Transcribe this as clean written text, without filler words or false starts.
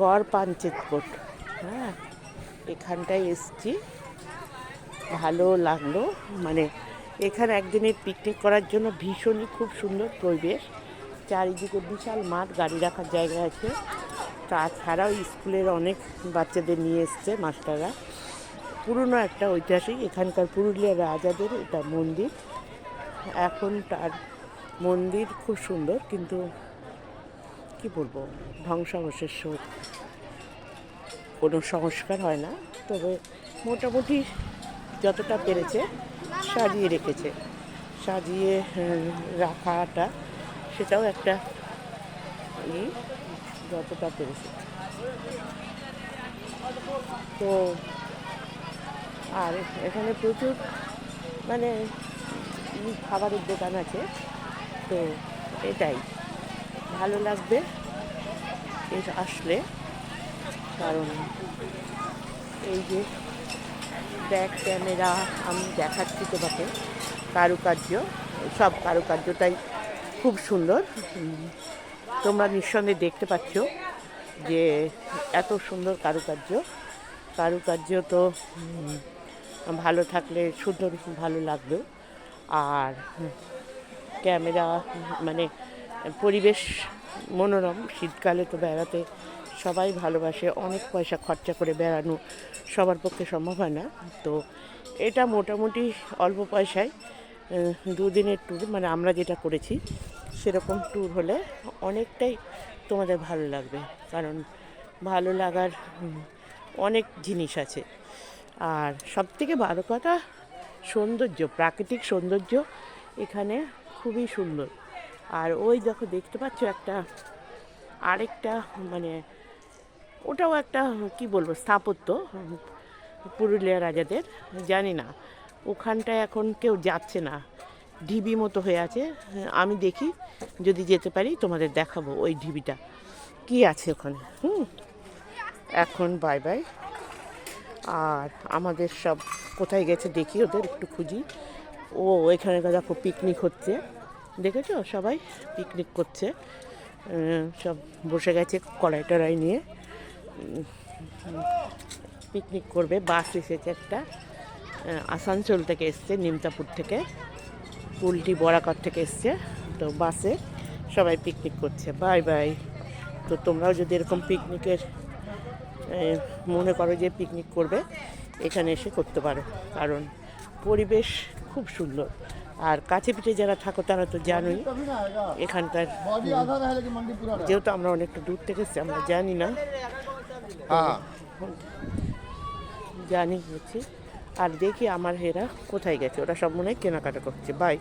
গড় পাঞ্চেতকোট। হ্যাঁ, এখানটায় এসছি, ভালো লাগলো। মানে এখানে একদিনের পিকনিক করার জন্য ভীষণই খুব সুন্দর পরিবেশ। চারিদিকে বিশাল মাঠ, গাড়ি রাখার জায়গা আছে। তাছাড়াও স্কুলের অনেক বাচ্চাদের নিয়ে এসছে মাস্টাররা। পুরনো একটা ঐতিহাসিক, এখানকার পুরুলিয়ার রাজাদের এটা মন্দির। এখন তার মন্দির খুব সুন্দর, কিন্তু কি বলবো, ধ্বংসাবশেষ, কোনো সংস্কার হয় না। তবে মোটামুটি যতটা পেরেছে সাজিয়ে রেখেছে। সাজিয়ে রাখাটা সেটাও একটা যতটা পেরেছে। তো আর এখানে প্রচুর মানে খাবারের দোকান আছে। তো এটাই ভালো লাগবে আসলে, কারণ এই যে ব্যাক ক্যামেরা আমি দেখাচ্ছি তোমাকে, কারুকার্য, সব কারুকার্যটাই খুব সুন্দর। তোমরা নিঃসন্দেহে দেখতে পাচ্ছ যে এত সুন্দর কারুকার্য তো ভালো থাকলে সুন্দর, ভালো লাগবে। আর ক্যামেরা মানে পরিবেশ মনোরম। শীতকালে তো বেড়াতে সবাই ভালোবাসে, অনেক পয়সা খরচা করে বেড়ানো সবার পক্ষে সম্ভব হয় না। তো এটা মোটামুটি অল্প পয়সায় দুদিনের ট্যুর, মানে আমরা যেটা করেছি সেরকম ট্যুর হলে অনেকটাই তোমাদের ভালো লাগবে। কারণ ভালো লাগার অনেক জিনিস আছে। আর সবথেকে বড় কথা সৌন্দর্য, প্রাকৃতিক সৌন্দর্য এখানে খুবই সুন্দর। আর ওই দেখো, দেখতে পাচ্ছ একটা আরেকটা, মানে ওটাও একটা কি বলবো স্থাপত্য, পুরুলিয়া রাজাদের। জানি না ওখানটায় এখন কেউ যাচ্ছে না, ঢিবি মতো হয়ে আছে। আমি দেখি, যদি যেতে পারি তোমাদের দেখাবো ওই ঢিবিটা কি আছে ওখানে। এখন বাই বাই। আর আমাদের সব কোথায় গেছে দেখি, ওদের একটু খুঁজি। ও এখানে দেখো পিকনিক হচ্ছে, দেখেছো? সবাই পিকনিক করছে, সব বসে গেছে কড়াই টড়াই নিয়ে, পিকনিক করবে। বাস এসেছে একটা, আসানসোল থেকে এসছে, নিমতাপুর থেকে, কুলটি বরাকর থেকে এসছে। তো বাসে সবাই পিকনিক করছে। Bye bye. তো তোমরাও যদি এরকম পিকনিকের মনে করো যে পিকনিক করবে, এখানে এসে করতে পারো, কারণ পরিবেশ খুব সুন্দর। আর কাছে পিঠে যারা থাকো তারা তো জানোই এখানকার, যেহেতু আমরা অনেকটা দূর থেকে এসেছি, আমরা জানি না, জানি হচ্ছে। আর দেখি আমার হেরা কোথায় গেছে, ওরা সব মনে হয় কেনাকাটা করছে। বাই।